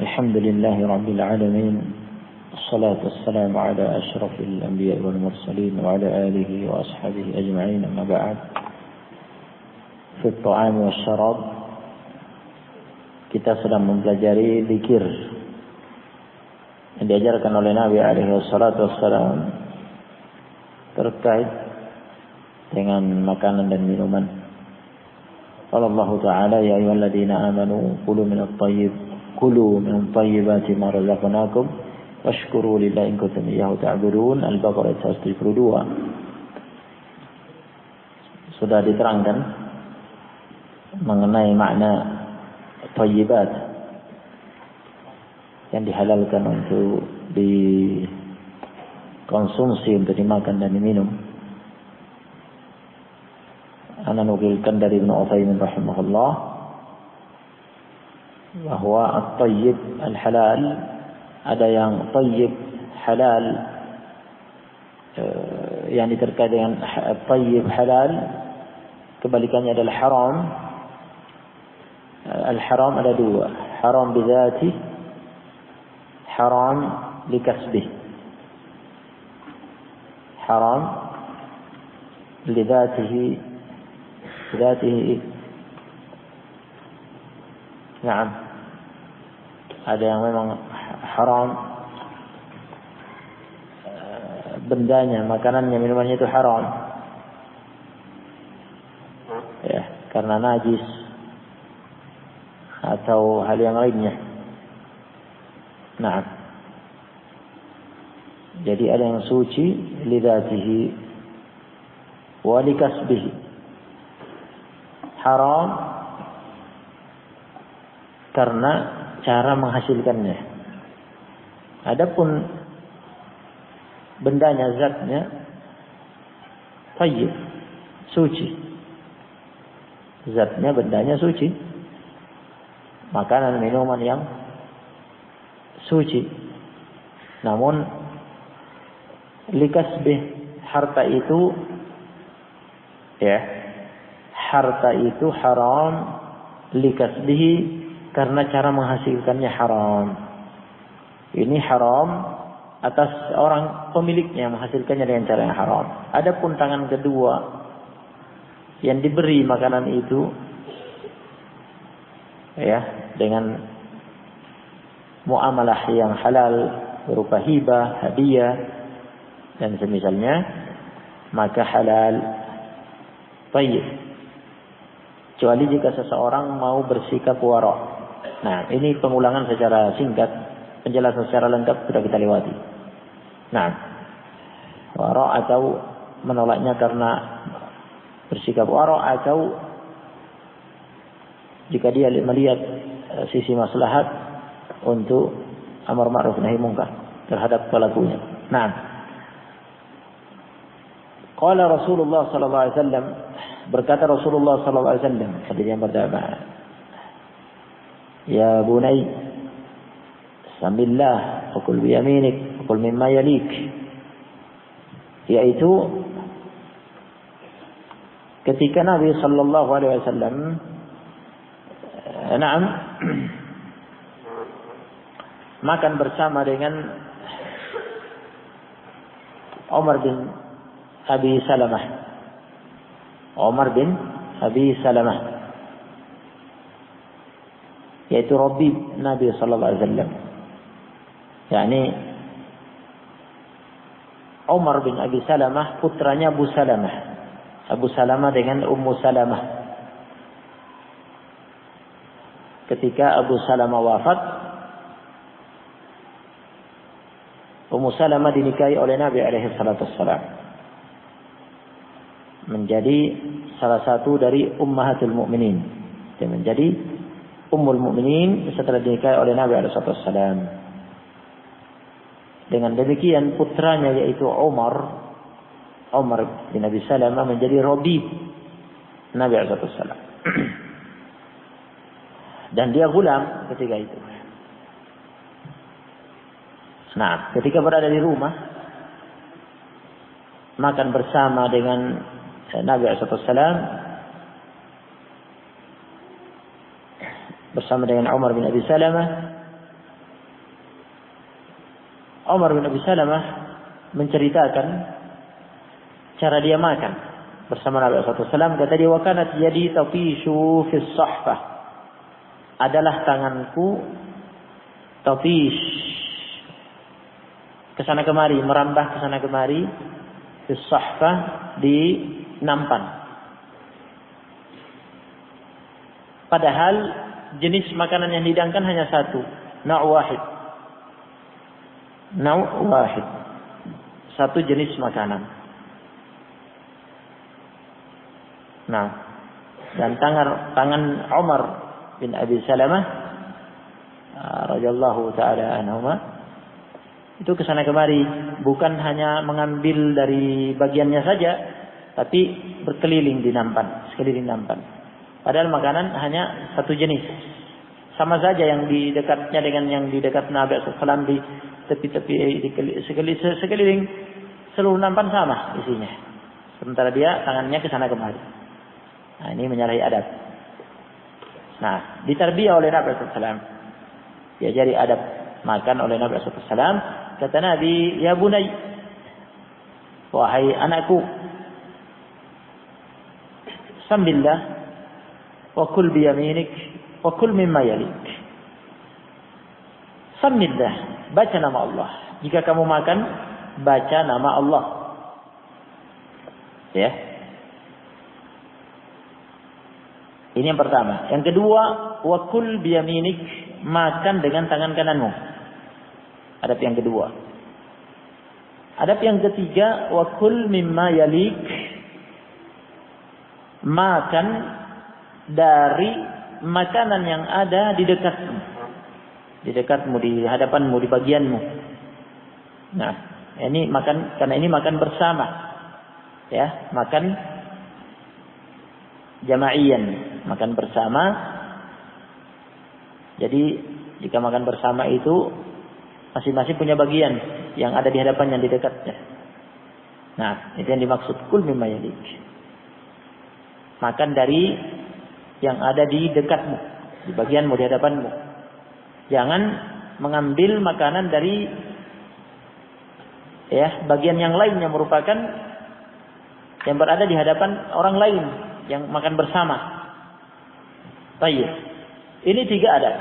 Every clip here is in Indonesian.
الحمد لله رب العالمين، الصلاة والسلام على أشرف الأنبياء والمرسلين وعلى آله وأصحابه أجمعين. أما بعد، في الطعام والشراب kita sedang mempelajari zikir yang diajarkan oleh Nabi alaihi wassalatu wassalam terkait dengan makanan dan minuman. Qala Allah Ta'ala, ya ayyuhalladzina amanu kulu minat thayyibati ma razaqnakum washkuru lillahi in kuntum iyyahu ta'budun. Al-Baqarah 172. Sudah diterangkan mengenai makna thayyibat yang dihalalkan untuk dikonsumsi, untuk dimakan dan diminum. Ana nukilkan dari Ibnu Utsaimin rahimahullah bahwa at-thayyib al-halal, ada yang thayyib halal yang terkait dengan at-thayyib halal, kebalikannya adalah haram. Al-haram ada dua, haram bidzati, haram likasbih. Haram lidzatihi, na'am. Ada yang memang haram bendanya, makanannya, minumannya itu haram, ya, karena najis atau hal yang lainnya. Nah, jadi ada yang suci lidzatihi wa likasbihi, haram karena cara menghasilkannya. Adapun bendanya, zatnya thayyib, suci. Zatnya, bendanya suci. Makanan, minuman yang suci. Namun likasbih, harta itu, ya, harta itu haram likasbihi karena cara menghasilkannya haram. Ini haram atas orang pemiliknya menghasilkannya dengan cara yang haram. Adapun tangan kedua yang diberi makanan itu, ya, dengan muamalah yang halal berupa hibah, hadiah dan semisalnya, maka halal thayyib, kecuali jika seseorang mau bersikap wara'. Nah, ini pengulangan secara singkat, penjelasan secara lengkap sudah kita lewati. Nah, wara' atau menolaknya karena bersikap wara', atau jika dia melihat sisi maslahat untuk amar ma'ruf nahi munkar terhadap pelakunya. Nah, qala Rasulullah sallallahu alaihi wasallam, berkata Rasulullah sallallahu alaihi wasallam, hadis yang pertama, ya bunai samillah wa kul bi yaminik wa kul mimma yalik, yaitu ketika Nabi sallallahu alaihi wasallam makan bersama dengan Umar bin Abi Salamah. Umar bin Abi Salamah, yaitu Rabbi Nabi sallallahu alaihi wasallam. yakni Umar bin Abi Salamah putranya Abu Salamah. Abu Salamah dengan Ummu Salamah. Ketika Abu Salamah wafat, Ummu Salamah dinikahi oleh Nabi alaihi salatu wassalam, menjadi salah satu dari ummahatul mukminin. Dia menjadi ummul mukminin setelah dinikahi oleh Nabi alaihi salatu wassalam. Dengan demikian putranya yaitu Umar bin Abi Salamah menjadi Rabi Nabi alaihi salatu wassalam. Dan dia gulam ketika itu. Nah, ketika berada di rumah, makan bersama dengan Nabi SAW bersama dengan Umar bin Abi Salamah, Umar bin Abi Salamah menceritakan cara dia makan bersama Nabi SAW. Kata dia, wa kanat yadi tatishu fi sahfah. Adalah tanganku tatish, kesana kemari, merambah kesana kemari, fi sahfah, di nampan. Padahal jenis makanan yang dihidangkan hanya satu, nau' wahid. Nau' wahid. Satu jenis makanan. Nah, dan tangan Umar bin Abi Salamah radhiyallahu taala anhuma itu kesana kemari, bukan hanya mengambil dari bagiannya saja, tapi berkeliling di nampan, sekeliling nampan. Padahal makanan hanya satu jenis. Sama saja yang di dekatnya dengan yang di dekat Nabi SAW, di tepi-tepi, sekeliling seluruh nampan sama isinya. Sementara dia tangannya ke sana kemari. Nah, ini menyalahi adab. Nah, ditarbiyah oleh Nabi SAW. Diajari adab makan oleh Nabi SAW. Kata Nabi, ya bunay, wahai anakku, sambillah wa kul biyaminik wa kul mimma yalik. Samillah, baca nama Allah. Jika kamu makan, baca nama Allah. Ya. Ini yang pertama. Yang kedua, wa kul biyaminik, makan dengan tangan kananmu. Adab yang kedua. Adab yang ketiga, wa kul mimma yalik, makan dari makanan yang ada di dekatmu. Di dekatmu, di hadapanmu, di bagianmu. Nah, ini makan, karena ini makan bersama. Ya, makan jama'iyan, makan bersama. Jadi, jika makan bersama itu masing-masing punya bagian yang ada di hadapannya, di dekatnya. Nah, itu yang dimaksud kul mimma yalik. Makan dari yang ada di dekatmu, di bagianmu, di hadapanmu. Jangan mengambil makanan dari bagian yang lain yang merupakan yang berada di hadapan orang lain yang makan bersama. Baik. Ini 3 adab.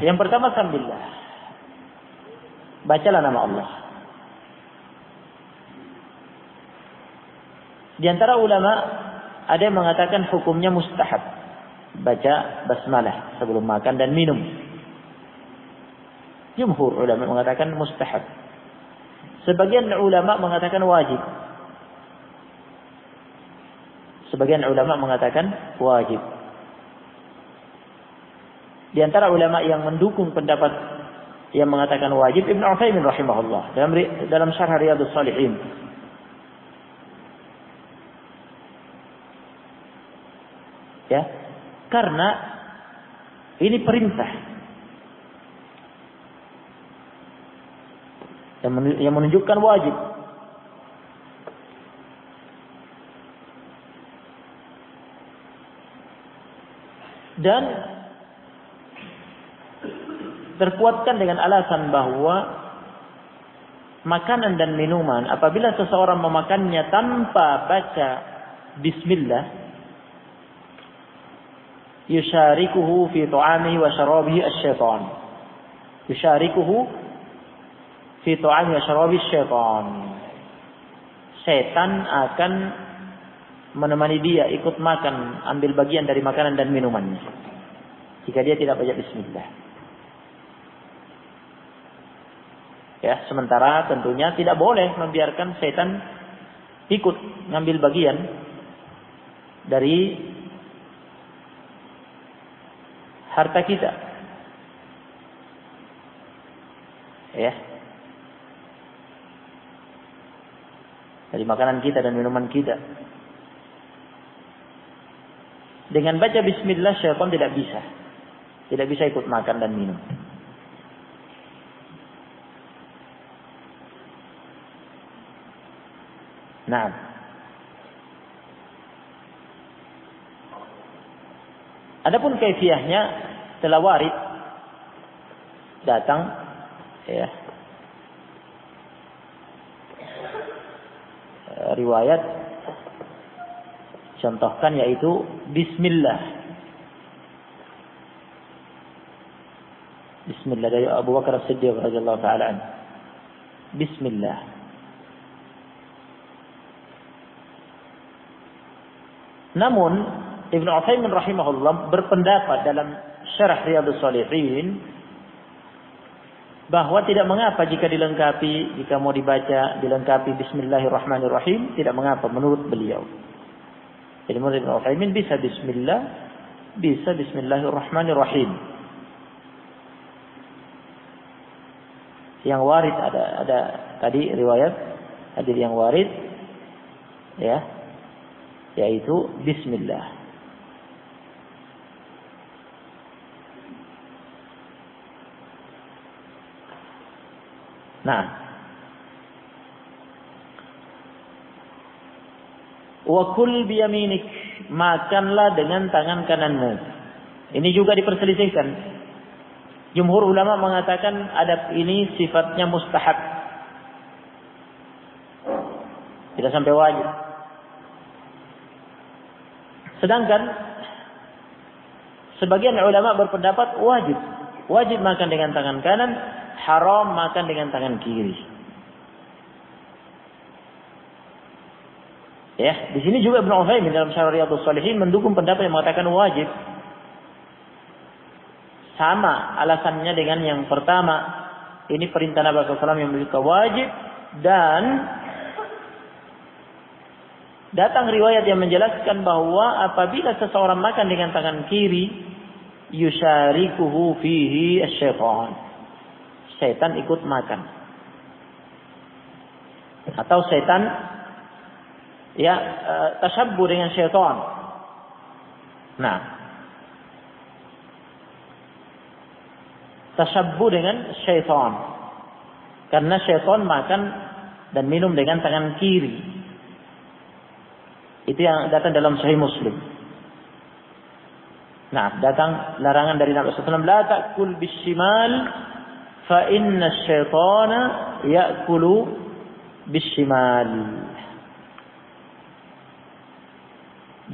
Yang pertama, sambillah. Bacalah nama Allah. Di antara ulama ada yang mengatakan hukumnya mustahab. Baca basmalah sebelum makan dan minum. Jumhur ulama mengatakan mustahab. Sebagian ulama mengatakan wajib. Sebagian ulama mengatakan wajib. Di antara ulama yang mendukung pendapat yang mengatakan wajib, Ibnu Utsaimin rahimahullah dalam Syarh Riyadhus Shalihin. Ya, karena ini perintah yang menunjukkan wajib. Dan terkuatkan dengan alasan bahwa makanan dan minuman apabila seseorang memakannya tanpa baca bismillah, yusyarikuhu fi ta'amihi wa syarabihi asy-syaitan. Yusyarikuhu fi ta'amihi wa syarabihi asy-syaitan. Setan akan menemani dia ikut makan, ambil bagian dari makanan dan minumannya. Jika dia tidak baca bismillah. Ya, sementara tentunya tidak boleh membiarkan setan ikut ngambil bagian dari harta kita. Ya. Dari makanan kita dan minuman kita. Dengan baca bismillah, syaitan tidak bisa. Tidak bisa ikut makan dan minum. Nah. Adapun kaifiyahnya telah warid datang ya riwayat contohkan, yaitu Bismillah. Bismillah dari Abu Bakar As-Siddiq radhiyallahu taala anhu. Bismillah. Namun Ibnu Utsaimin rahimahullah berpendapat dalam Syarah Riyadhus Shalihin bahwa tidak mengapa jika dilengkapi, jika mau dibaca dilengkapi Bismillahirrahmanirrahim, tidak mengapa menurut beliau. Jadi menurut Ibnu Utsaimin bisa Bismillah, bisa Bismillahirrahmanirrahim. Yang warid ada tadi riwayat hadis yang warid, ya, yaitu Bismillah. Nah, wa kul biyaminik, makanlah dengan tangan kananmu. Ini juga diperselisihkan. Jumhur ulama mengatakan adab ini sifatnya mustahab, tidak sampai wajib. Sedangkan sebagian ulama berpendapat wajib makan dengan tangan kanan, haram makan dengan tangan kiri. Ya, di sini juga Ibnu Utsaimin dalam Syarah Riyadhus Shalihin mendukung pendapat yang mengatakan wajib. Sama alasannya dengan yang pertama. Ini perintah Nabi SAW yang berupa wajib, dan datang riwayat yang menjelaskan bahwa apabila seseorang makan dengan tangan kiri, yusyarikuhu fihi asy-syaitan. Setan ikut makan. Atau setan tasyabbuh dengan syaitan. Nah, tasyabbuh dengan syaitan. Karena syaitan makan dan minum dengan tangan kiri. Itu yang datang dalam Sahih Muslim. Nah, datang larangan dari Nabi SAW, la ta'kul bishimal fa inna syaitana ya'kulu bishimal.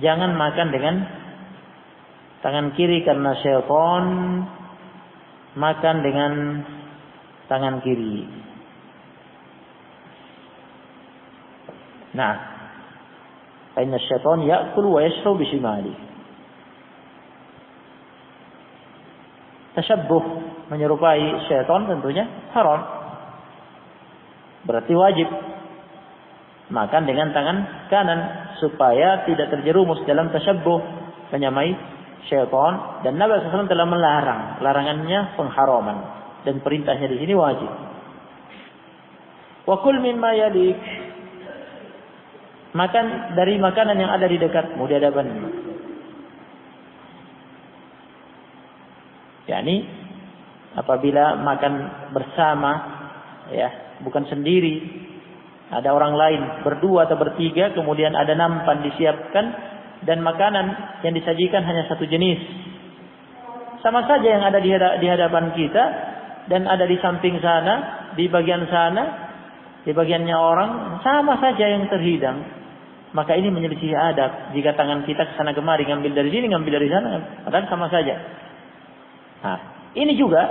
Jangan makan dengan tangan kiri karena syaitan makan dengan tangan kiri. Nah, inna syaitan ya'kulu wa yashrabu bishimali. Tasyabbuh, menyerupai syaitan tentunya haram. Berarti wajib makan dengan tangan kanan supaya tidak terjerumus dalam tasyabbuh, menyamai syaitan. Dan Nabi SAW telah melarang, larangannya pengharaman, dan perintahnya di sini wajib. Wa kul mimma yalik, makan dari makanan yang ada di dekatmu, di hadapanmu. yakni apabila makan bersama, ya, bukan sendiri, ada orang lain berdua atau bertiga, kemudian ada nampan disiapkan dan makanan yang disajikan hanya satu jenis, sama saja yang ada di hadapan kita dan ada di samping sana, di bagian sana, di bagiannya orang, sama saja yang terhidang. Maka ini menyelisih adab. Jika tangan kita ke sana kemari, ngambil dari sini, ngambil dari sana, padahal sama saja. Nah, ini juga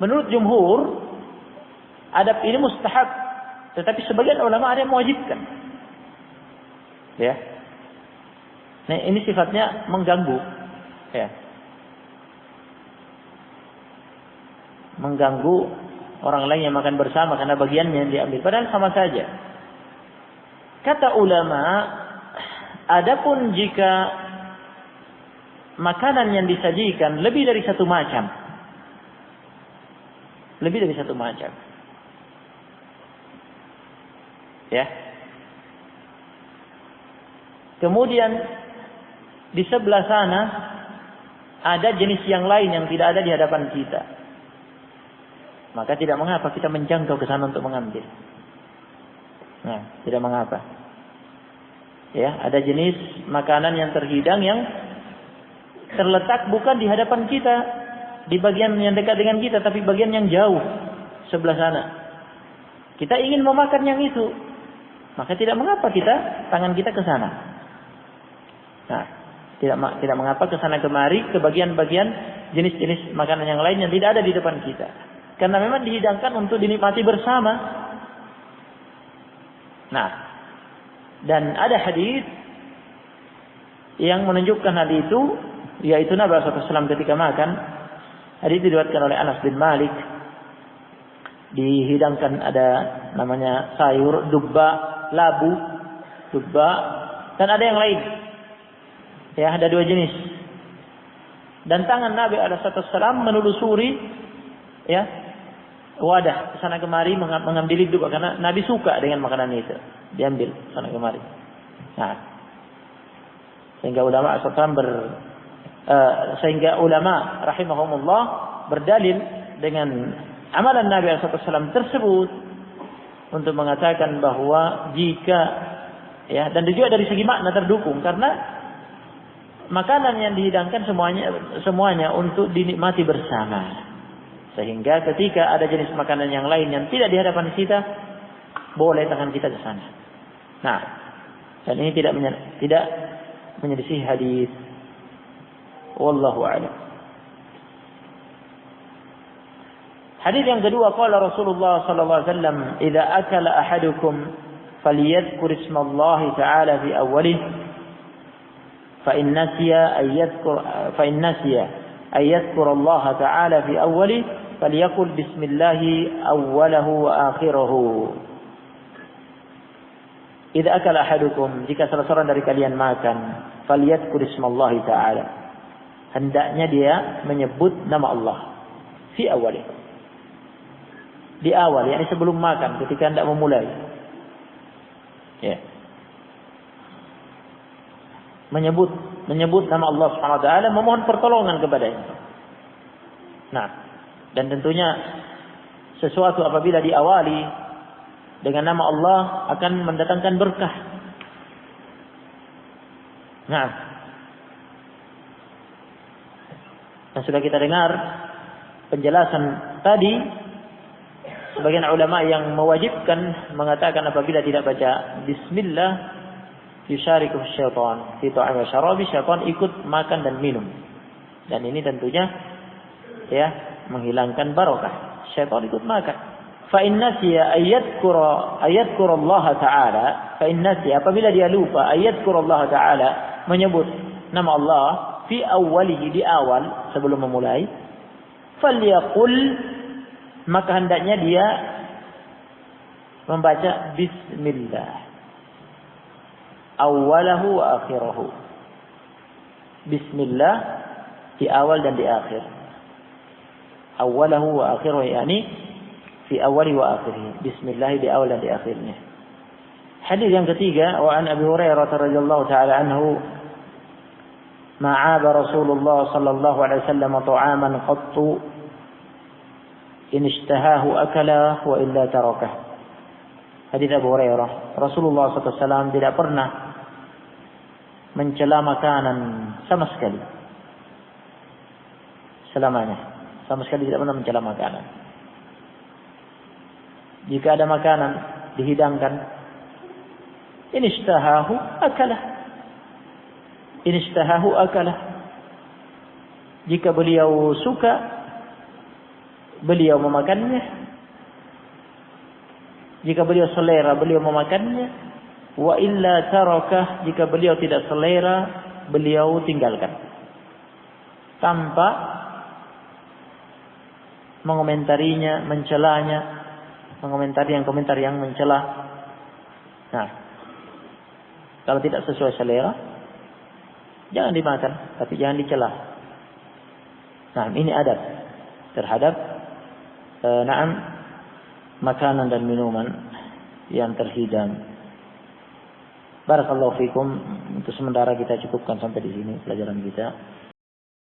menurut jumhur adab ini mustahab, tetapi sebagian ulama ada yang mewajibkan. Ya. Nah, ini sifatnya mengganggu, ya. Mengganggu orang lain yang makan bersama karena bagiannya yang diambil, padahal sama saja. Kata ulama, adapun jika makanan yang disajikan lebih dari satu macam, ya. Kemudian di sebelah sana ada jenis yang lain yang tidak ada di hadapan kita, maka tidak mengapa kita menjangkau ke sana untuk mengambil. Nah, tidak mengapa. Ya, ada jenis makanan yang terhidang yang terletak bukan di hadapan kita, di bagian yang dekat dengan kita, tapi bagian yang jauh sebelah sana. Kita ingin memakan yang itu, maka tidak mengapa tangan kita ke sana. Nah, tidak mengapa ke sana kemari ke bagian-bagian jenis-jenis makanan yang lain yang tidak ada di depan kita. Karena memang dihidangkan untuk dinikmati bersama. Nah, dan ada hadis yang menunjukkan hal itu, yaitu Nabi SAW ketika makan, hadis diriwayatkan oleh Anas bin Malik, dihidangkan ada namanya sayur, dubba, labu, dan ada yang lain. Ya, ada dua jenis. Dan tangan Nabi SAW menelusuri ya wadah kesana kemari mengambil dubba karena Nabi suka dengan makanan itu. Diambil kesana kemari. Nah, sehingga ulama rahimahumullah berdalil dengan amalan Nabi SAW tersebut untuk mengatakan bahwa jika ya, dan juga dari segi makna terdukung karena makanan yang dihidangkan semuanya untuk dinikmati bersama. Sehingga ketika ada jenis makanan yang lain yang tidak di hadapan kita, boleh tangan kita ke sana. Nah, dan ini tidak menyelisih hadis. Wallahu a'lam. Hadis yang kedua, qala Rasulullah sallallahu alaihi wasallam, "Idza akala ahadukum falyadhkur ismallahi ta'ala fi awwalihi." فإن نسي أن يذكر الله تعالى في أوله فليقل بسم الله أوله وآخره. إذا أكل أحدكم, jika salah seorang dari kalian makan, فليذكر اسم الله تعالى, hendaknya dia menyebut nama Allah fi awalih, di awal, yakni sebelum makan, ketika hendak memulai. Ya. Menyebut nama Allah Subhanahu wa taala, memohon pertolongan kepadanya. Nah, dan tentunya sesuatu apabila diawali dengan nama Allah akan mendatangkan berkah. Nah, dan sudah kita dengar penjelasan tadi, sebagian ulama yang mewajibkan mengatakan apabila tidak baca bismillah yusyariku syaitan fi ta'am wa syarabi, syaitan ikut makan dan minum. Dan ini tentunya ya menghilangkan barokah. Syaitan ikut makan. Fa in nasiya ayadhkura Allah taala, fa in nasiya, apabila dia lupa ayadhkura Allah taala, menyebut nama Allah fi awwalihi, di awal sebelum memulai, falyaqul, maka hendaknya dia membaca bismillah awalahu wa akhirahu. Bismillah di awal dan di akhir. Awalahu wa akhirahu, yakni fi awali wa akhirih. Bismillah di awal dan di akhirnya. Hadis yang ketiga, wa an Abi Hurairah radhiyallahu taala anhu, ma'aba Rasulullah sallallahu alaihi wasallam ta'aman qattu in ishtahahu akala wa illa tarakah. Hadis Abu Hurairah, Rasulullah SAW tidak pernah mencela makanan sama sekali. Selamanya, sama sekali tidak pernah mencela makanan. Jika ada makanan dihidangkan, in ishtahahu akalah. In ishtahahu akalah. Jika beliau suka, beliau memakannya. Jika beliau selera, beliau memakannya. Wa illa tarakah, jika beliau tidak selera, beliau tinggalkan. Tanpa mengomentarinya, mencelanya, mengomentari komentar yang mencela. Nah, kalau tidak sesuai selera, jangan dimakan, tapi jangan dicela. Nah, ini adab terhadap makanan dan minuman yang terhidang. Barakallahu fikum. Untuk sementara kita cukupkan sampai di sini pelajaran kita.